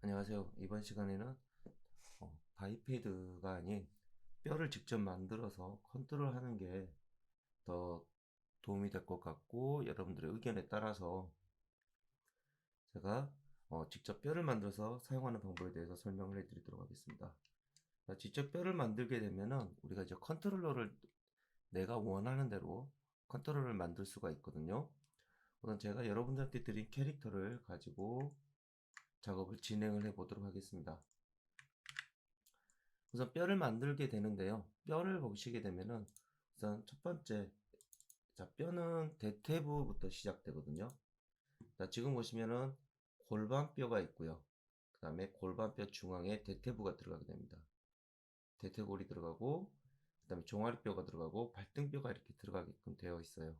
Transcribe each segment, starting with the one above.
안녕하세요. 이번 시간에는 바이페드가 아닌 뼈를 직접 만들어서 컨트롤하는 게 더 도움이 될 것 같고, 여러분들의 의견에 따라서 제가 직접 뼈를 만들어서 사용하는 방법에 대해서 설명을 해드리도록 하겠습니다. 자, 직접 뼈를 만들게 되면은 우리가 이제 컨트롤러를 내가 원하는 대로 컨트롤러를 만들 수가 있거든요. 우선 제가 여러분들한테 드린 캐릭터를 가지고 작업을 진행을 해 보도록 하겠습니다. 우선 뼈를 만들게 되는데요. 뼈를 보시게 되면은 우선 첫 번째, 자, 뼈는 대퇴부부터 시작되거든요. 자, 지금 보시면은 골반뼈가 있고요. 그 다음에 골반뼈 중앙에 대퇴부가 들어가게 됩니다. 대퇴골이 들어가고, 그 다음에 종아리뼈가 들어가고, 발등뼈가 이렇게 들어가게끔 되어 있어요.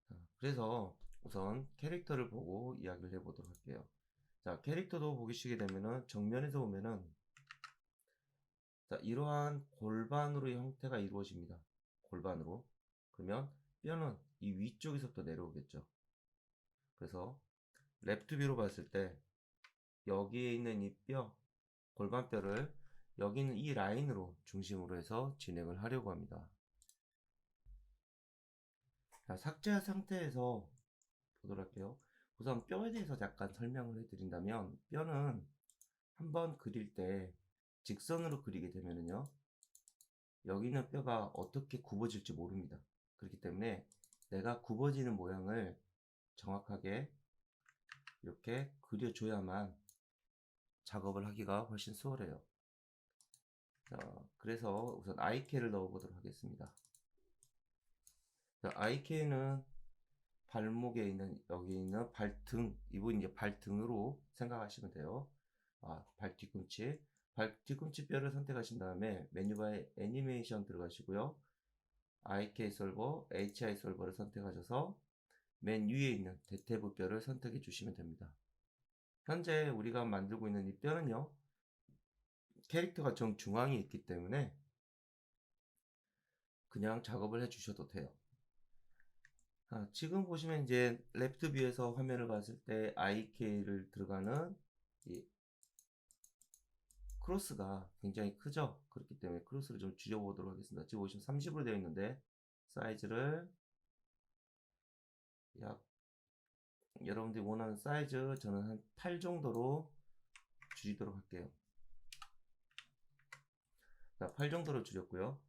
자, 그래서 우선 캐릭터를 보고 이야기를 해보도록 할게요. 자, 캐릭터도 보시게 되면은 정면에서 보면은, 자, 이러한 골반으로의 형태가 이루어집니다. 골반으로. 그러면 뼈는 이 위쪽에서부터 내려오겠죠. 그래서 랩트 뷰로 봤을 때 여기에 있는 이 뼈, 골반뼈를 여기 있는 이 라인으로 중심으로 해서 진행을 하려고 합니다. 자, 삭제한 상태에서 보도록 할게요. 우선 뼈에 대해서 약간 설명을 해드린다면, 뼈는 한번 그릴 때 직선으로 그리게 되면은요, 여기 있는 뼈가 어떻게 굽어질지 모릅니다. 그렇기 때문에 내가 굽어지는 모양을 정확하게 이렇게 그려줘야만 작업을 하기가 훨씬 수월해요. 자, 그래서 우선 IK를 넣어보도록 하겠습니다. 자, IK는 발목에 있는 여기 있는 발등, 이분 이제 발등으로 생각하시면 돼요. 발 뒤꿈치, 발 뒤꿈치 뼈를 선택하신 다음에 메뉴바에 애니메이션 들어가시고요. IK 솔버, HI 솔버를 선택하셔서 맨 위에 있는 대퇴부 뼈를 선택해 주시면 됩니다. 현재 우리가 만들고 있는 이 뼈는요, 캐릭터가 정중앙에 있기 때문에 그냥 작업을 해 주셔도 돼요. 지금 보시면 이제 랩트 뷰에서 화면을 봤을 때 IK를 들어가는 이 크로스가 굉장히 크죠. 그렇기 때문에 크로스를 좀 줄여보도록 하겠습니다. 지금 보시면 30으로 되어 있는데 사이즈를 약 여러분들이 원하는 사이즈 저는 한 8 정도로 줄이도록 할게요. 자, 8 정도로 줄였고요.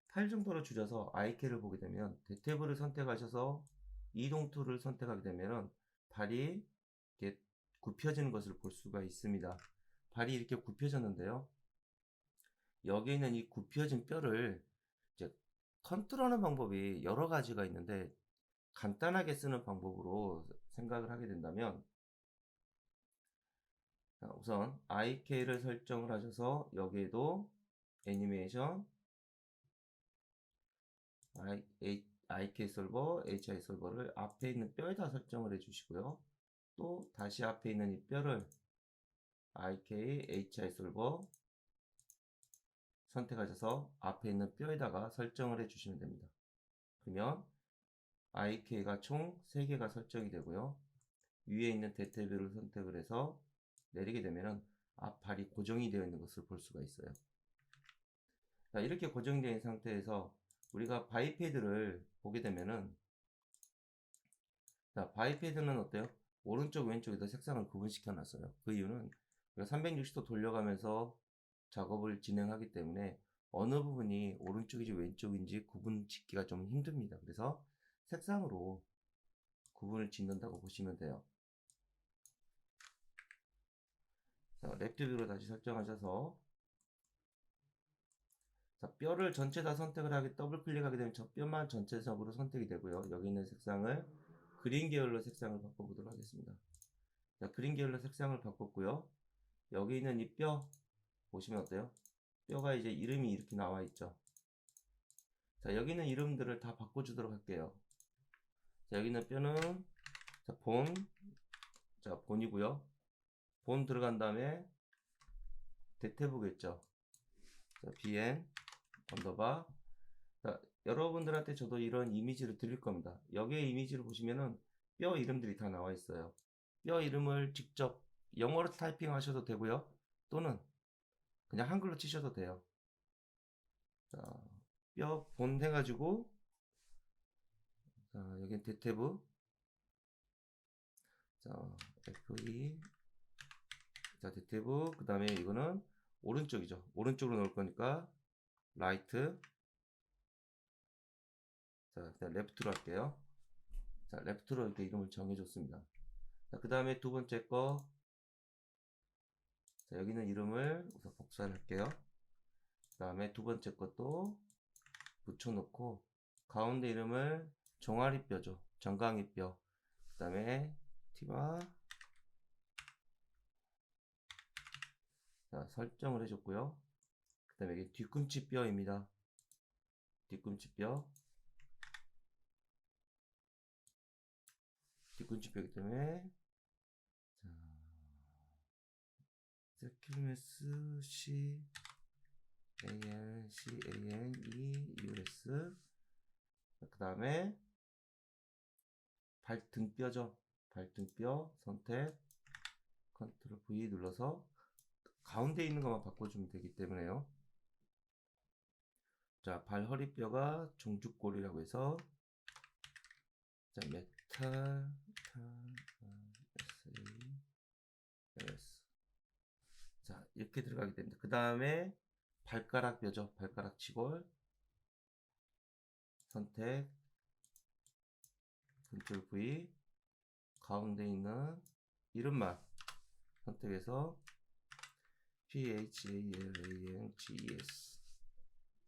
8 정도로 줄여서 IK를 보게 되면 대퇴부를 선택하셔서 이동 툴을 선택하게 되면 발이 이렇게 굽혀지는 것을 볼 수가 있습니다. 발이 이렇게 굽혀졌는데요. 여기 있는 이 굽혀진 뼈를 이제 컨트롤하는 방법이 여러 가지가 있는데, 간단하게 쓰는 방법으로 생각을 하게 된다면, 우선 IK를 설정을 하셔서 여기에도 애니메이션, IK 솔버, HI 솔버를 앞에 있는 뼈에다 설정을 해주시고요. 또 다시 앞에 있는 이 뼈를 IK, HI 솔버 선택하셔서 앞에 있는 뼈에다가 설정을 해주시면 됩니다. 그러면 IK가 총 3개가 설정이 되고요. 위에 있는 대퇴뷰를 선택을 해서 내리게 되면은 앞발이 고정이 되어 있는 것을 볼 수가 있어요. 자, 이렇게 고정되어 있는 상태에서 우리가 바이패드를 보게 되면은, 자, 바이패드는 어때요? 오른쪽 왼쪽에다 색상을 구분시켜 놨어요. 그 이유는 우리가 360도 돌려가면서 작업을 진행하기 때문에 어느 부분이 오른쪽인지 왼쪽인지 구분 짓기가 좀 힘듭니다. 그래서 색상으로 구분을 짓는다고 보시면 돼요. 자, 랩트 뷰로 다시 설정하셔서, 자, 뼈를 전체 다 선택을 하게 더블 클릭하게 되면 저 뼈만 전체적으로 선택이 되고요. 여기 있는 색상을 그린 계열로 색상을 바꿔보도록 하겠습니다. 자, 그린 계열로 색상을 바꿨고요. 여기 있는 이 뼈 보시면 어때요? 뼈가 이제 이름이 이렇게 나와 있죠. 자, 여기 있는 이름들을 다 바꿔주도록 할게요. 자, 여기 있는 뼈는 자, 자, 본이고요. 본 들어간 다음에 대퇴부겠죠. 자, bn 언더바. 자, 여러분들한테 저도 이런 이미지를 드릴 겁니다. 여기에 이미지를 보시면은 뼈 이름들이 다 나와 있어요. 뼈 이름을 직접 영어로 타이핑 하셔도 되고요. 또는 그냥 한글로 치셔도 돼요. 자, 뼈 본 해가지고, 자, 여기 대테브, 자, F2, 자, 대테브, 그 다음에 이거는 오른쪽이죠. 오른쪽으로 넣을 거니까, 라이트, 자, 일단 레프트로 할게요. 자, 레프트로 이렇게 이름을 정해줬습니다. 자, 그 다음에 두 번째 거, 자, 여기는 이름을 우선 복사를 할게요. 그 다음에 두 번째 것도 붙여놓고, 가운데 이름을 종아리뼈죠. 정강이뼈. 그 다음에 티바, 자, 설정을 해줬고요. 그 다음에 이게 뒤꿈치뼈입니다. 뒤꿈치뼈. 뒤꿈치뼈이기 때문에, 자, 세큐메스 C AN C AN E US. 그 다음에 발등뼈죠. 발등뼈 선택, 컨트롤 V 눌러서 가운데 있는 것만 바꿔주면 되기 때문에요. 자, 발 허리뼈가 종주골이라고 해서, 자, 메탈, S. 자, 이렇게 들어가게 됩니다. 그 다음에 발가락 뼈죠. 발가락 치골 선택, 컨트롤 V, 가운데 있는 이름만 선택해서 PHALANGES.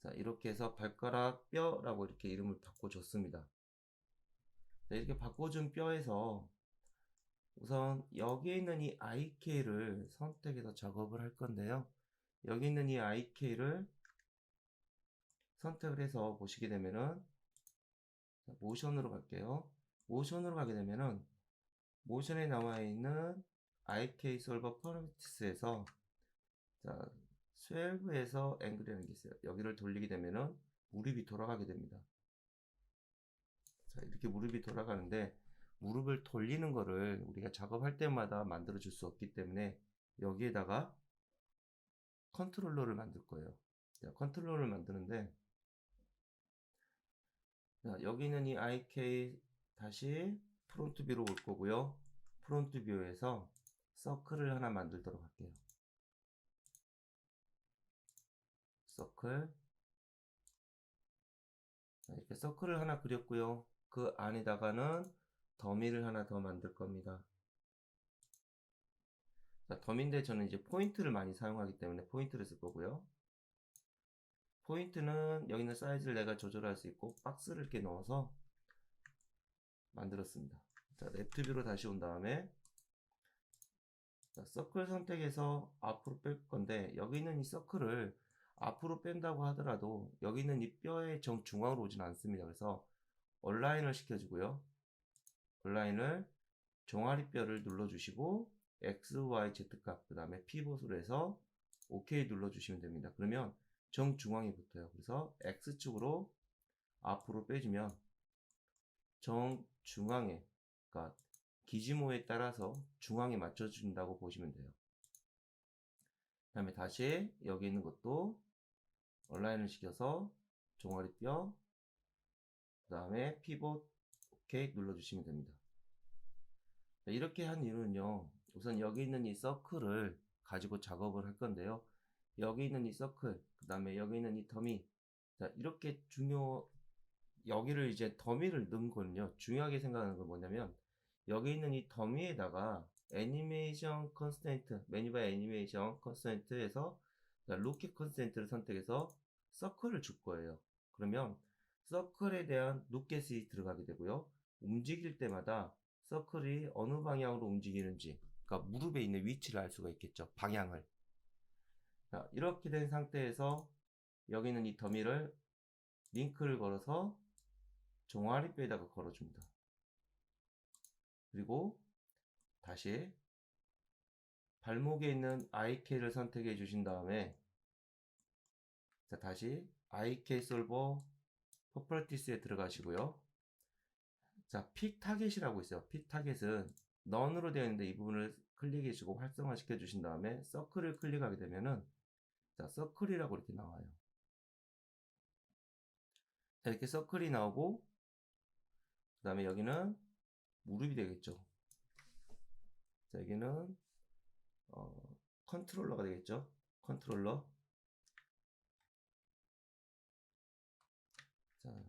자, 이렇게 해서 발가락 뼈라고 이렇게 이름을 바꿔줬습니다. 자, 이렇게 바꿔준 뼈에서 우선 여기 있는 이 IK를 선택해서 작업을 할 건데요. 여기 있는 이 IK를 선택을 해서 보시게 되면은, 자, 모션으로 갈게요. 모션으로 가게 되면은 모션에 나와 있는 IK 솔버 퍼미티스에서, 자, 12에서 앵글이라는 게 있어요. 여기를 돌리게 되면은 무릎이 돌아가게 됩니다. 자, 이렇게 무릎이 돌아가는데, 무릎을 돌리는 거를 우리가 작업할 때마다 만들어 줄 수 없기 때문에 여기에다가 컨트롤러를 만들 거예요. 자, 컨트롤러를 만드는데, 자, 여기는 이 IK 다시 프론트 뷰로 올 거고요. 프론트 뷰에서 서클을 하나 만들도록 할게요. 서클. 자, 이렇게 서클을 하나 그렸고요. 그 안에다가는 더미를 하나 더 만들 겁니다. 자, 더미인데 저는 이제 포인트를 많이 사용하기 때문에 포인트를 쓸 거고요. 포인트는 여기 있는 사이즈를 내가 조절할 수 있고 박스를 이렇게 넣어서 만들었습니다. 자, 레프트 뷰로 다시 온 다음에, 자, 서클 선택해서 앞으로 뺄 건데, 여기 있는 이 서클을 앞으로 뺀다고 하더라도 여기 있는 이 뼈의 정중앙으로 오진 않습니다. 그래서 얼라인을 시켜주고요. 얼라인을 종아리뼈를 눌러주시고 X, Y, Z 값, 그 다음에 피봇으로 해서 OK 눌러주시면 됩니다. 그러면 정중앙에 붙어요. 그래서 X축으로 앞으로 빼주면 정중앙에, 그러니까 기지모에 따라서 중앙에 맞춰준다고 보시면 돼요. 그 다음에 다시 여기 있는 것도 얼라인을 시켜서 종아리뼈, 그 다음에 피봇 OK 눌러주시면 됩니다. 이렇게 한 이유는요, 우선 여기 있는 이 서클을 가지고 작업을 할 건데요. 여기 있는 이 서클, 그 다음에 여기 있는 이 더미, 자, 이렇게 여기를 이제 더미를 넣은 거는요, 중요하게 생각하는 건 뭐냐면, 여기 있는 이 더미에다가 애니메이션 컨스텐트, 메뉴바 애니메이션 컨스텐트에서 로켓 컨스텐트를 선택해서 서클을 줄 거예요. 그러면 서클에 대한 로켓이 들어가게 되고요. 움직일 때마다 서클이 어느 방향으로 움직이는지, 그러니까 무릎에 있는 위치를 알 수가 있겠죠. 방향을. 자, 이렇게 된 상태에서 여기 있는 이 더미를 링크를 걸어서 종아리뼈에다가 걸어줍니다. 그리고 다시 발목에 있는 IK를 선택해 주신 다음에, 자, 다시 IK 솔버 퍼퍼티스에 들어가시고요. 자, 픽 타겟이라고 있어요. 픽 타겟은 넌으로 되어 있는데 이 부분을 클릭해주고 활성화 시켜주신 다음에 서클을 클릭하게 되면은 자, 서클이라고 이렇게 나와요. 자, 이렇게 서클이 나오고 그 다음에 여기는 무릎이 되겠죠. 자, 여기는 컨트롤러가 되겠죠. 컨트롤러. 자,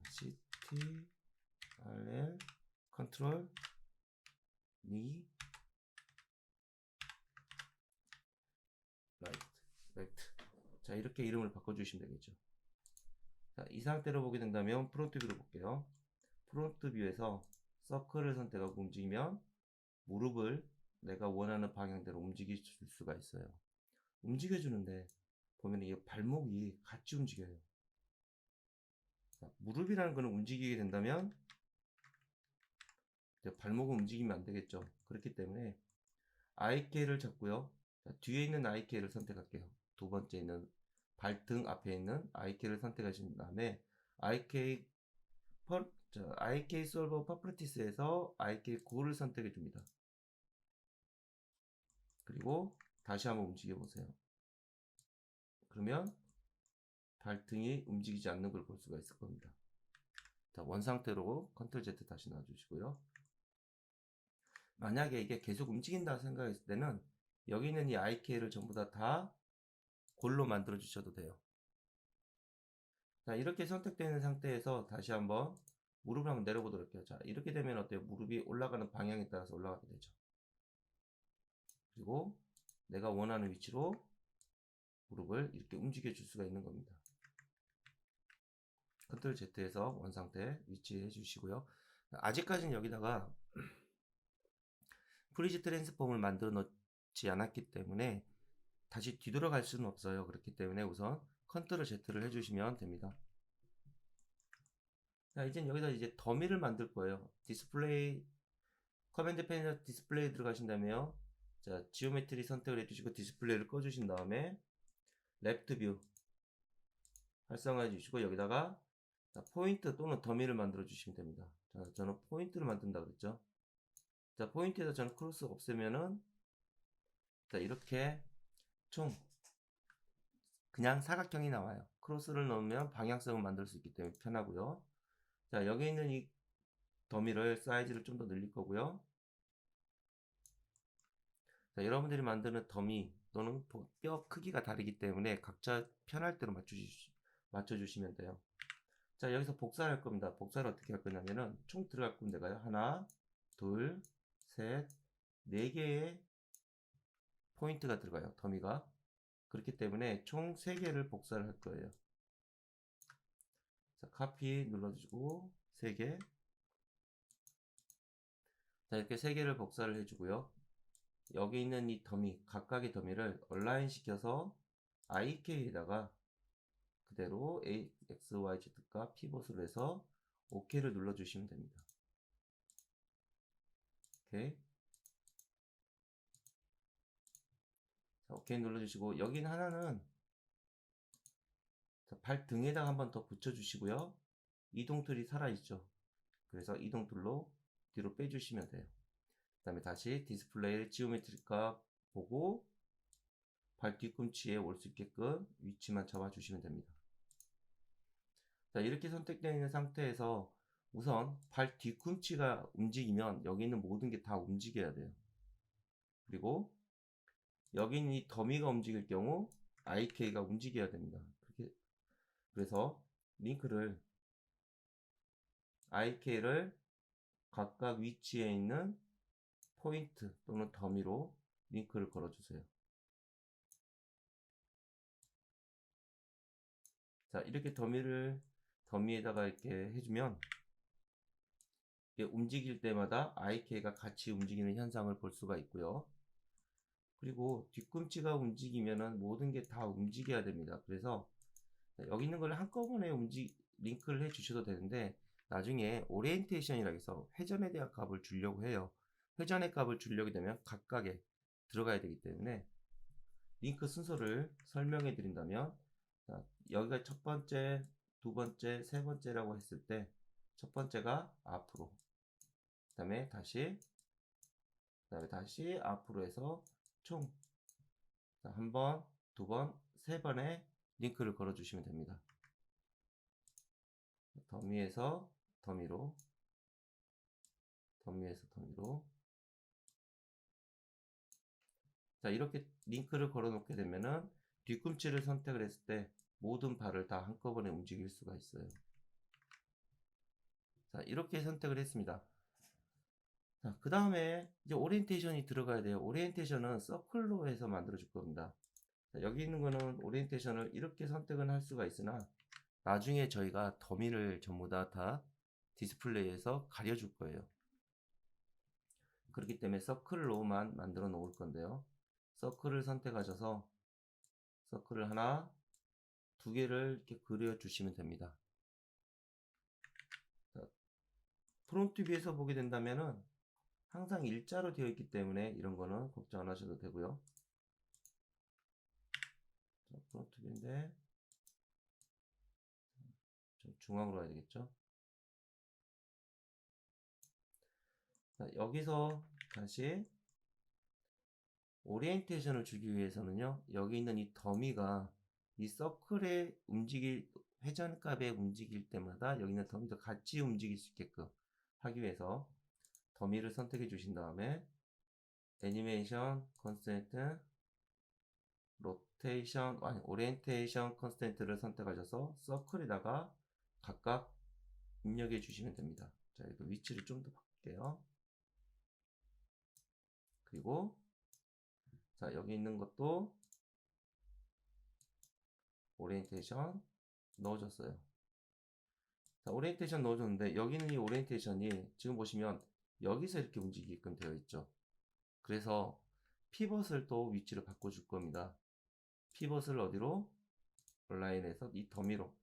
CTRL 컨트롤 니 라이트. 자, 이렇게 이름을 바꿔주시면 되겠죠. 자, 이 상태로 보게 된다면 프론트 뷰로 볼게요. 프론트 뷰에서 서클을 선택하고 움직이면 무릎을 내가 원하는 방향대로 움직일 수가 있어요. 움직여주는데 보면 이게 발목이 같이 움직여요. 자, 무릎이라는 거는 움직이게 된다면 발목은 움직이면 안 되겠죠. 그렇기 때문에 IK를 잡고요. 자, 뒤에 있는 IK를 선택할게요. 두 번째 있는 발등 앞에 있는 IK를 선택하신 다음에 IK 솔버 퍼프리티스에서 IK 9를 선택해 줍니다. 그리고 다시 한번 움직여 보세요. 그러면 발등이 움직이지 않는 걸 볼 수가 있을 겁니다. 자, 원 상태로 컨트롤 Z 다시 놔주시고요. 만약에 이게 계속 움직인다 생각했을 때는 여기 있는 이 IK를 전부 다 골로 만들어 주셔도 돼요. 자, 이렇게 선택되어 있는 상태에서 다시 한번 무릎을 한번 내려보도록 할게요. 자, 이렇게 되면 어때요? 무릎이 올라가는 방향에 따라서 올라가게 되죠. 그리고 내가 원하는 위치로 무릎을 이렇게 움직여 줄 수가 있는 겁니다. 컨트롤 Z에서 원 상태 위치해 주시고요. 아직까지는 여기다가 프리즈 트랜스폼을 만들어 놓지 않았기 때문에 다시 뒤돌아갈 수는 없어요. 그렇기 때문에 우선 컨트롤 Z를 해주시면 됩니다. 자, 이제 여기다 이제 더미를 만들 거예요. 디스플레이, 커맨드 패널 디스플레이 들어가신다면, 자, 지오메트리 선택을 해주시고 디스플레이를 꺼주신 다음에 랩트 뷰 활성화해 주시고 여기다가 자, 포인트 또는 더미를 만들어 주시면 됩니다. 자, 저는 포인트를 만든다 그랬죠. 자, 포인트에서 저는 크로스 없애면은 자, 이렇게 총 그냥 사각형이 나와요. 크로스를 넣으면 방향성을 만들 수 있기 때문에 편하고요. 자, 여기 있는 이 더미를 사이즈를 좀 더 늘릴 거고요. 자, 여러분들이 만드는 더미 또는 뼈 크기가 다르기 때문에 각자 편할 대로 맞춰주시면 돼요. 자, 여기서 복사를 할 겁니다. 복사를 어떻게 할 거냐면은 총 들어갈 군데가요. 하나, 둘, 셋, 네 개의 포인트가 들어가요. 더미가. 그렇기 때문에 총 3개를 복사를 할 거예요. 자, 카피 눌러주시고 3개. 자, 이렇게 3개를 복사를 해주고요. 여기 있는 이 더미, 각각의 더미를 얼라인 시켜서 IK에다가 그대로 X, Y, Z가 피벗으로 해서 OK를 눌러주시면 됩니다. 오케이. 자, 오케이 눌러주시고 여기는 하나는 발등에다가 한번 더 붙여주시고요. 이동툴이 살아있죠. 그래서 이동툴로 뒤로 빼주시면 돼요. 그 다음에 다시 디스플레이 지오메트리카 보고 발 뒤꿈치에 올 수 있게끔 위치만 잡아주시면 됩니다. 자, 이렇게 선택되어 있는 상태에서 우선 발 뒤꿈치가 움직이면 여기 있는 모든 게 다 움직여야 돼요. 그리고 여기 있는 이 더미가 움직일 경우 IK가 움직여야 됩니다. 그래서 링크를 IK를 각각 위치에 있는 포인트 또는 더미로 링크를 걸어주세요. 자, 이렇게 더미에다가 이렇게 해주면 움직일 때마다 IK가 같이 움직이는 현상을 볼 수가 있고요. 그리고 뒤꿈치가 움직이면은 모든 게 다 움직여야 됩니다. 그래서 여기 있는 걸 한꺼번에 링크를 해 주셔도 되는데 나중에 오리엔테이션이라 해서 회전에 대한 값을 주려고 해요. 회전의 값을 주려게 되면 각각에 들어가야 되기 때문에 링크 순서를 설명해 드린다면 여기가 첫 번째, 두 번째, 세 번째라고 했을 때 첫 번째가 앞으로, 그 다음에 다시 그 다음에 다시 앞으로 해서 총 한 번, 두 번, 세 번의 링크를 걸어 주시면 됩니다. 더미에서 더미로, 더미에서 더미로. 자, 이렇게 링크를 걸어 놓게 되면은 뒤꿈치를 선택을 했을 때 모든 발을 다 한꺼번에 움직일 수가 있어요. 자, 이렇게 선택을 했습니다. 자, 그 다음에 이제 오리엔테이션이 들어가야 돼요. 오리엔테이션은 서클로 해서 만들어 줄 겁니다. 자, 여기 있는 거는 오리엔테이션을 이렇게 선택은 할 수가 있으나 나중에 저희가 더미를 전부 다 디스플레이에서 가려줄 거예요. 그렇기 때문에 서클로만 만들어 놓을 건데요. 서클을 선택하셔서 서클을 하나, 두 개를 이렇게 그려 주시면 됩니다. 자, 프론트 뷰에서 보게 된다면은 항상 일자로 되어 있기 때문에 이런 거는 걱정 안 하셔도 되고요. 자, 프론트 뷰인데 좀 중앙으로 가야 되겠죠. 자, 여기서 다시 오리엔테이션을 주기 위해서는요, 여기 있는 이 더미가 이 서클의 회전값에 움직일 때마다 여기 있는 더미도 같이 움직일 수 있게끔 하기 위해서 더미를 선택해 주신 다음에 애니메이션 컨스턴트 로테이션 아니 오리엔테이션 컨스턴트를 선택하셔서 서클에다가 각각 입력해 주시면 됩니다. 자, 이거 위치를 좀 더 바꿀게요. 그리고 자, 여기 있는 것도 오리엔테이션 넣어줬어요. 자, 오리엔테이션 넣어줬는데 여기는 이 오리엔테이션이 지금 보시면 여기서 이렇게 움직이게끔 되어 있죠. 그래서 피벗을 또 위치를 바꿔줄 겁니다. 피벗을 어디로? 온라인에서 이 더미로.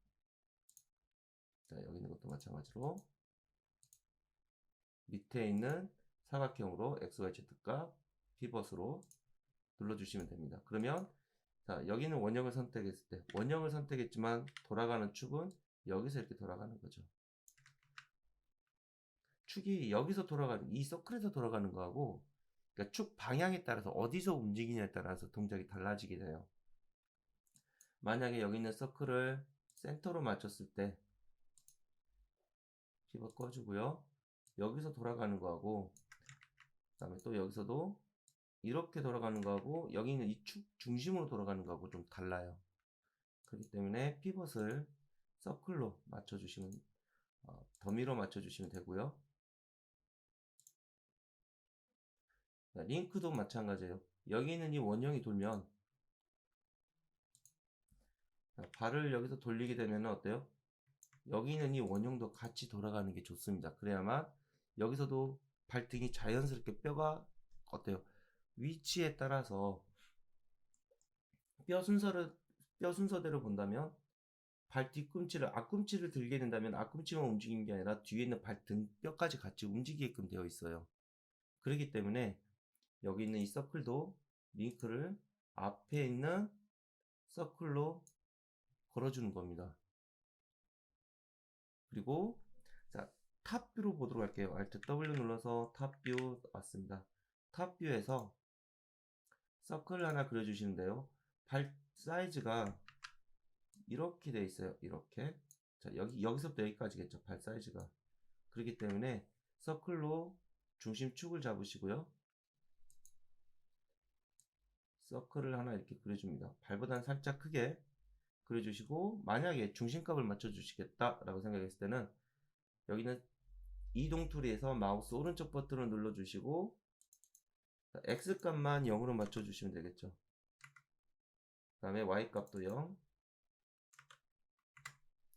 자, 여기 있는 것도 마찬가지로 밑에 있는 사각형으로 XYZ값 피벗으로 눌러주시면 됩니다. 그러면 자, 여기는 원형을 선택했을 때 원형을 선택했지만 돌아가는 축은 여기서 이렇게 돌아가는 거죠. 축이 여기서 돌아가는 이 서클에서 돌아가는 거하고 그러니까 축 방향에 따라서 어디서 움직이냐에 따라서 동작이 달라지게 돼요. 만약에 여기 있는 서클을 센터로 맞췄을 때 피벗 꺼주고요. 여기서 돌아가는 거하고 그 다음에 또 여기서도 이렇게 돌아가는 거하고 여기 있는 이 축 중심으로 돌아가는 거하고 좀 달라요. 그렇기 때문에 피벗을 서클로 맞춰주시면 더미로 맞춰주시면 되고요. 링크도 마찬가지예요. 여기 있는 이 원형이 돌면 발을 여기서 돌리게 되면 어때요? 여기 있는 이 원형도 같이 돌아가는 게 좋습니다. 그래야만 여기서도 발등이 자연스럽게 뼈가 어때요? 위치에 따라서 뼈 순서대로 본다면 발 뒤꿈치를 앞꿈치를 들게 된다면 앞꿈치만 움직이는 게 아니라 뒤에 있는 발등 뼈까지 같이 움직이게끔 되어 있어요. 그렇기 때문에 여기 있는 이 서클도 링크를 앞에 있는 서클로 걸어주는 겁니다. 그리고 자, 탑뷰로 보도록 할게요. Alt W 눌러서 탑뷰 왔습니다. 탑뷰에서 서클을 하나 그려주시는데요. 발 사이즈가 이렇게 돼 있어요. 이렇게. 자, 여기서부터 여기까지겠죠. 발 사이즈가. 그렇기 때문에 서클로 중심축을 잡으시고요. 서클을 하나 이렇게 그려줍니다. 발보다는 살짝 크게 그려주시고 만약에 중심값을 맞춰주시겠다 라고 생각했을 때는 여기는 이동 툴에서 마우스 오른쪽 버튼을 눌러주시고 X값만 0으로 맞춰주시면 되겠죠. 그 다음에 Y값도 0.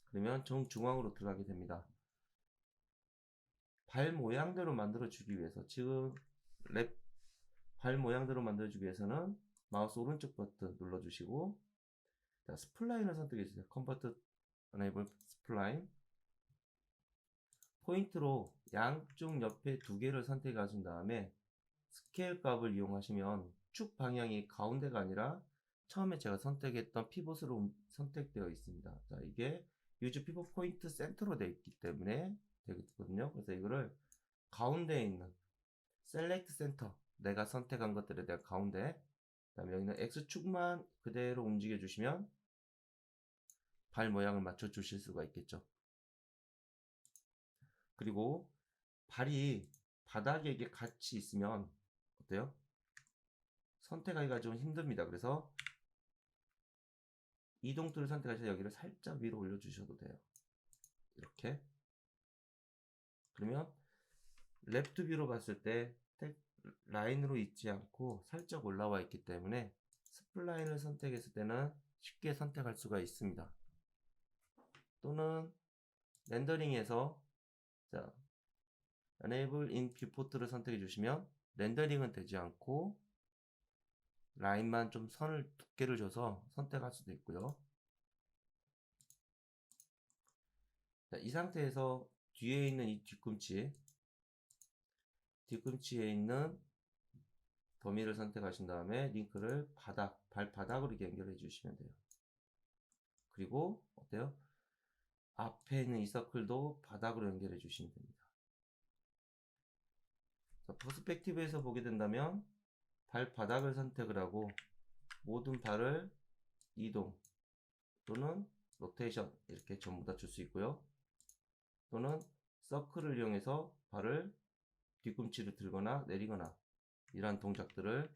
그러면 정중앙으로 들어가게 됩니다. 발 모양대로 만들어주기 위해서 지금 발 모양대로 만들어주기 위해서는 마우스 오른쪽 버튼 눌러주시고 자, 스플라인을 선택해주세요. Convert Enable Spline 포인트로 양쪽 옆에 두 개를 선택하신 다음에 스케일 값을 이용하시면 축 방향이 가운데가 아니라 처음에 제가 선택했던 피벗으로 선택되어 있습니다. 자, 이게 Use Pivot Point 센터로 되어 있기 때문에 되거든요. 그래서 이거를 가운데에 있는 Select Center 내가 선택한 것들에 대한 가운데, 그 다음에 여기는 X축만 그대로 움직여 주시면 발 모양을 맞춰 주실 수가 있겠죠. 그리고 발이 바닥에 이게 같이 있으면 어때요? 선택하기가 좀 힘듭니다. 그래서 이동 툴을 선택하셔서 여기를 살짝 위로 올려 주셔도 돼요. 이렇게. 그러면 랩트 뷰로 봤을 때 라인으로 있지 않고 살짝 올라와 있기 때문에 스플라인을 선택했을 때는 쉽게 선택할 수가 있습니다. 또는 렌더링에서 자, Enable in Viewport를 선택해 주시면 렌더링은 되지 않고 라인만 좀 선을 두께를 줘서 선택할 수도 있고요. 자, 이 상태에서 뒤에 있는 이 뒤꿈치에 있는 더미를 선택하신 다음에 링크를 발바닥으로 연결해 주시면 돼요. 그리고 어때요? 앞에 있는 이 서클도 바닥으로 연결해 주시면 됩니다. 자, 퍼스펙티브에서 보게 된다면 발바닥을 선택을 하고 모든 발을 이동 또는 로테이션 이렇게 전부 다 줄 수 있고요. 또는 서클을 이용해서 발을 뒤꿈치를 들거나 내리거나 이러한 동작들을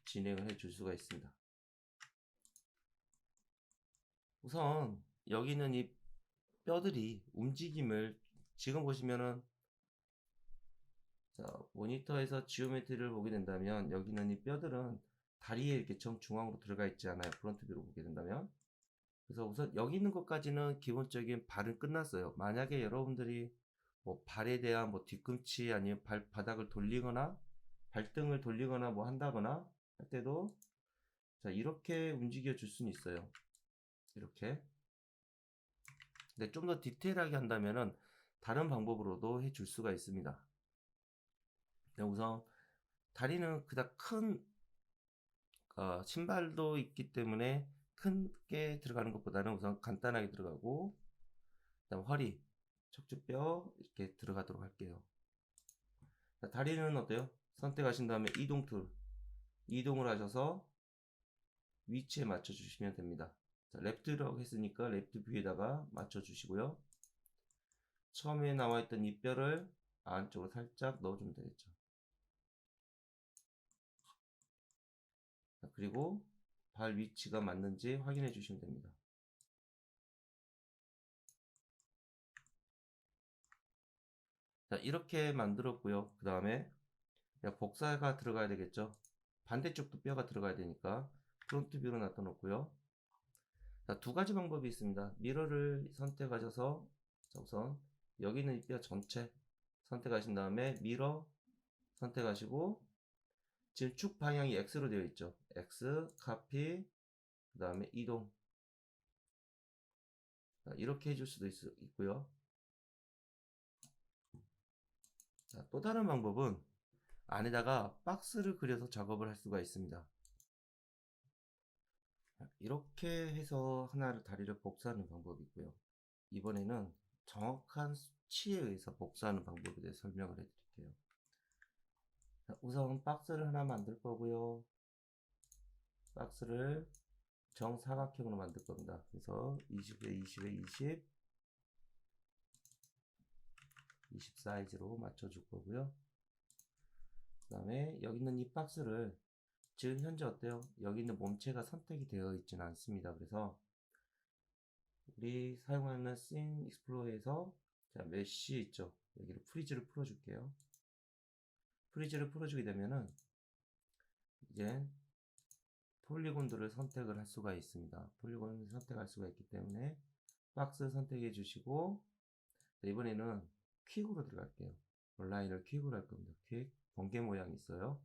진행을 해 줄 수가 있습니다. 우선 여기 있는 이 뼈들이 움직임을 지금 보시면은 자, 모니터에서 지오메트리를 보게 된다면 여기는 이 뼈들은 다리에 이렇게 정중앙으로 들어가 있지 않아요. 프론트 뷰로 보게 된다면. 그래서 우선 여기 있는 것까지는 기본적인 발은 끝났어요. 만약에 여러분들이 뭐 발에 대한 뭐 뒤꿈치 아니면 발바닥을 돌리거나 발등을 돌리거나 뭐 한다거나 할 때도 자, 이렇게 움직여 줄 수는 있어요. 이렇게. 근데 좀 더 디테일하게 한다면은 다른 방법으로도 해 줄 수가 있습니다. 우선 다리는 그닥 큰 신발도 있기 때문에 크게 들어가는 것보다는 우선 간단하게 들어가고 그다음 허리, 척추뼈 이렇게 들어가도록 할게요. 자, 다리는 어때요? 선택하신 다음에 이동 툴 이동을 하셔서 위치에 맞춰 주시면 됩니다. 자, 랩트라고 했으니까 랩트 뷰에다가 맞춰 주시고요. 처음에 나와 있던 이 뼈를 안쪽으로 살짝 넣어주면 되겠죠. 자, 그리고 발 위치가 맞는지 확인해 주시면 됩니다. 자, 이렇게 만들었고요. 그 다음에 복사가 들어가야 되겠죠. 반대쪽도 뼈가 들어가야 되니까 프론트 뷰로 놔둬 놓고요. 자, 두 가지 방법이 있습니다. 미러를 선택하셔서 우선 여기 있는 이 뼈 전체 선택하신 다음에 미러 선택하시고 지금 축 방향이 X로 되어 있죠. X, 카피, 그 다음에 이동. 자, 이렇게 해줄 수도 있고요. 자, 또 다른 방법은 안에다가 박스를 그려서 작업을 할 수가 있습니다. 이렇게 해서 다리를 복사하는 방법이 있고요. 이번에는 정확한 수치에 의해서 복사하는 방법에 대해 설명을 해드릴게요. 우선 박스를 하나 만들 거고요. 박스를 정사각형으로 만들 겁니다. 그래서 20에 20에 20 사이즈로 맞춰줄 거고요. 그 다음에 여기 있는 이 박스를 지금 현재 어때요? 여기 있는 몸체가 선택이 되어 있지는 않습니다. 그래서 우리 사용하는 씬 익스플로어에서 자, 메쉬 있죠? 여기를 프리즈를 풀어줄게요. 프리즈를 풀어주게 되면은 이제 폴리곤들을 선택을 할 수가 있습니다. 폴리곤을 선택할 수가 있기 때문에 박스 선택해 주시고 이번에는 퀵으로 들어갈게요. 온라인을 퀵으로 할 겁니다. 퀵 번개 모양이 있어요.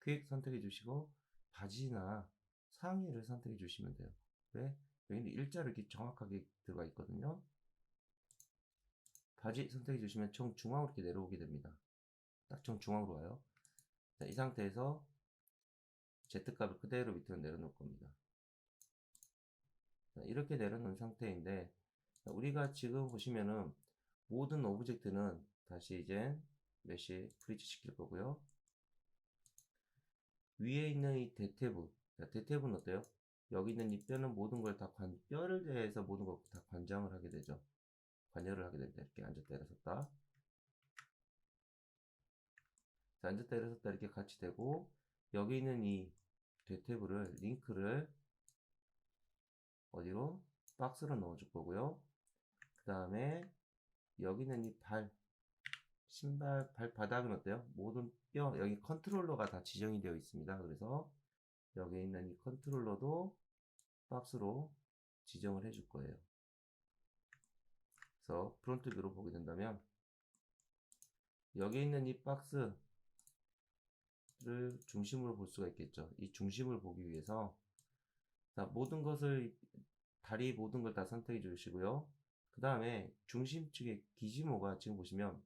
퀵 선택해 주시고 바지나 상의를 선택해 주시면 돼요. 왜? 여기는 일자로 이렇게 정확하게 들어가 있거든요. 바지 선택해 주시면 정중앙으로 이렇게 내려오게 됩니다. 딱 정중앙으로 와요. 자, 이 상태에서 Z값을 그대로 밑으로 내려놓을 겁니다. 자, 이렇게 내려놓은 상태인데 우리가 지금 보시면은 모든 오브젝트는 다시 이제 메쉬 프리즈 시킬 거고요. 위에 있는 이 대퇴부, 대퇴부는 어때요? 여기 있는 이 뼈는 모든 걸 다 뼈를 대해서 모든 걸 다 관장을 하게 되죠. 관여를 하게 됩니다. 이렇게 앉았다 일어섰다. 자, 앉았다 일어섰다 이렇게 같이 되고, 여기 있는 이 대퇴부를 링크를 어디로? 박스로 넣어줄 거고요. 그 다음에 여기 있는 이 신발 발바닥은 어때요? 모든 뼈, 여기 컨트롤러가 다 지정이 되어 있습니다. 그래서 여기 있는 이 컨트롤러도 박스로 지정을 해줄 거예요. 그래서 프론트 뷰로 보게 된다면 여기 있는 이 박스를 중심으로 볼 수가 있겠죠. 이 중심을 보기 위해서 자, 모든 것을 다리 모든 걸 다 선택해 주시고요. 그 다음에 중심 측에 기지모가 지금 보시면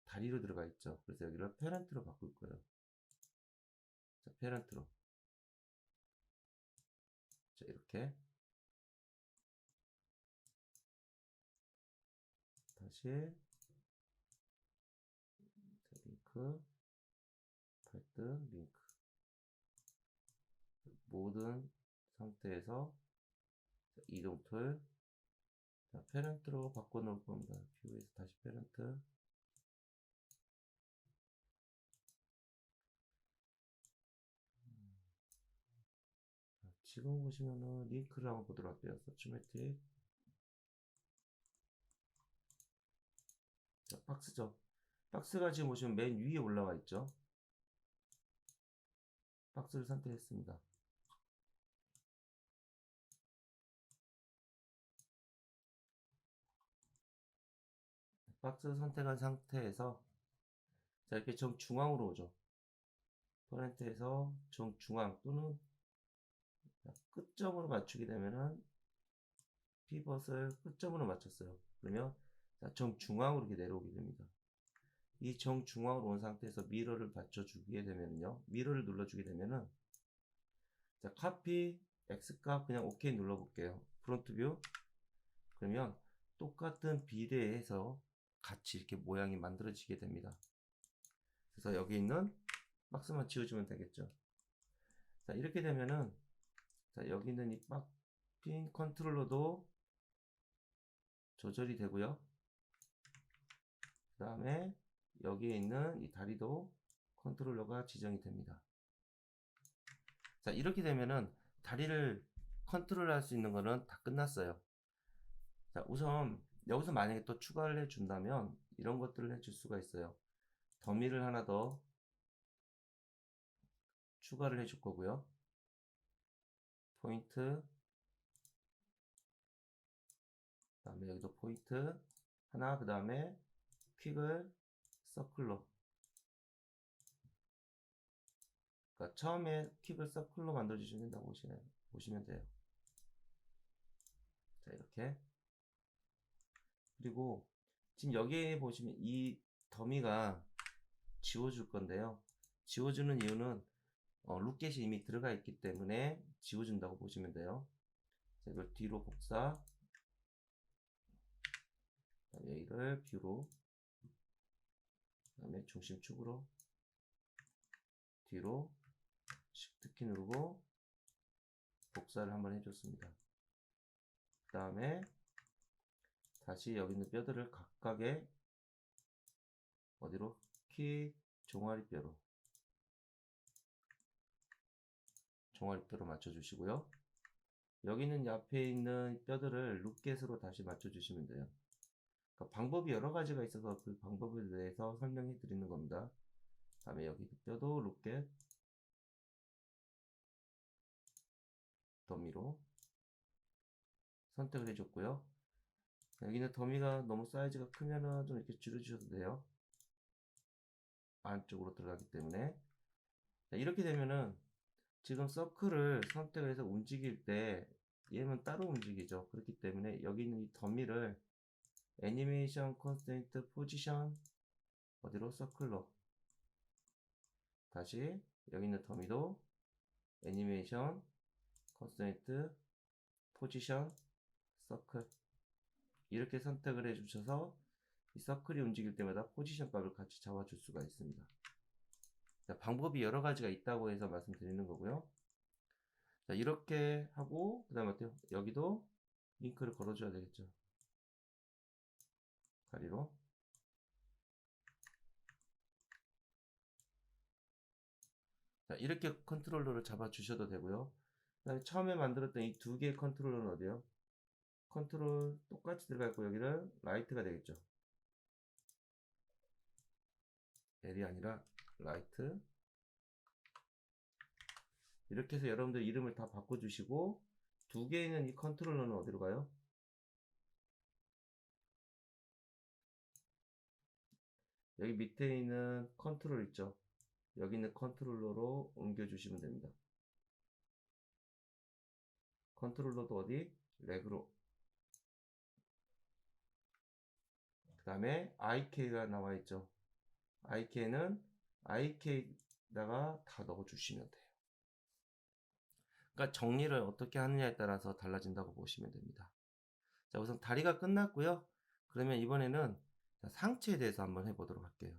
다리로 들어가 있죠. 그래서 여기를 페런트로 바꿀 거예요. 자, 페런트로. 자, 이렇게. 다시. 자, 링크. 발등, 링크. 모든 상태에서 이동 툴. 자, 페런트로 바꿔 놓을 겁니다. 뷰에서 다시 페런트. 지금 보시면은 링크를 한번 보도록 할게요. 서치매틱. 자, 박스죠. 박스가 지금 보시면 맨 위에 올라와 있죠. 박스를 선택했습니다. 박스 선택한 상태에서 자, 이렇게 정중앙으로 오죠. 퍼렌트에서 정중앙 또는 끝점으로 맞추게 되면은 피벗을 끝점으로 맞췄어요. 그러면 정중앙으로 이렇게 내려오게 됩니다. 이 정중앙으로 온 상태에서 미러를 받쳐주게 되면요. 미러를 눌러주게 되면은 자, 카피 X값 그냥 OK 눌러볼게요. 프론트 뷰. 그러면 똑같은 비례해서 같이 이렇게 모양이 만들어지게 됩니다. 그래서 여기 있는 박스만 지워주면 되겠죠. 자, 이렇게 되면은 자, 여기 있는 이 핀 컨트롤러도 조절이 되고요. 그 다음에 여기에 있는 이 다리도 컨트롤러가 지정이 됩니다. 자, 이렇게 되면은 다리를 컨트롤할 수 있는 거는 다 끝났어요. 자, 우선 여기서 만약에 또 추가를 해준다면 이런 것들을 해줄 수가 있어요. 더미를 하나 더 추가를 해줄 거고요. 포인트, 그 다음에 여기도 포인트 하나, 그 다음에 퀵을 서클로. 그러니까 처음에 퀵을 서클로 만들어 주시면 된다고 보시면 돼요. 자, 이렇게. 그리고 지금 여기에 보시면 이 더미가 지워줄 건데요. 지워주는 이유는 룩겟이 이미 들어가 있기 때문에 지워준다고 보시면 돼요. 자, 이걸 뒤로 복사. 여기를 뷰로. 그 다음에 중심축으로. 뒤로. Shift 키 누르고 복사를 한번 해줬습니다. 그 다음에 다시 여기 있는 뼈들을 각각의 어디로? 키 종아리뼈로 맞춰주시고요. 여기 있는 옆에 있는 뼈들을 룩겟으로 다시 맞춰주시면 돼요. 그러니까 방법이 여러 가지가 있어서 그 방법에 대해서 설명해 드리는 겁니다. 다음에 여기 뼈도 룩겟 더미로 선택을 해줬고요. 여기는 더미가 너무 사이즈가 크면은 좀 이렇게 줄여주셔도 돼요. 안쪽으로 들어가기 때문에. 자, 이렇게 되면은 지금 서클을 선택해서 움직일 때 얘는 따로 움직이죠. 그렇기 때문에 여기 있는 이 더미를 애니메이션 컨스트레인트 포지션 어디로? 서클로. 다시 여기 있는 더미도 애니메이션 컨스트레인트 포지션 서클 이렇게 선택을 해 주셔서 이 서클이 움직일 때마다 포지션 값을 같이 잡아줄 수가 있습니다. 자, 방법이 여러 가지가 있다고 해서 말씀드리는 거고요. 자, 이렇게 하고 그 다음에 어때요? 여기도 링크를 걸어줘야 되겠죠. 다리로. 자, 이렇게 컨트롤러를 잡아 주셔도 되고요. 그 다음에 처음에 만들었던 이 두 개의 컨트롤러는 어디요? 컨트롤 똑같이 들어가 있고 여기는 라이트가 되겠죠. L이 아니라 라이트. 이렇게 해서 여러분들 이름을 다 바꿔주시고 두 개 있는 이 컨트롤러는 어디로 가요? 여기 밑에 있는 컨트롤 있죠? 여기 있는 컨트롤러로 옮겨주시면 됩니다. 컨트롤러도 어디? 렉으로. 그 다음에 IK가 나와 있죠. IK는 IK에다가 다 넣어주시면 돼요. 그러니까 정리를 어떻게 하느냐에 따라서 달라진다고 보시면 됩니다. 자, 우선 다리가 끝났고요. 그러면 이번에는 상체에 대해서 한번 해보도록 할게요.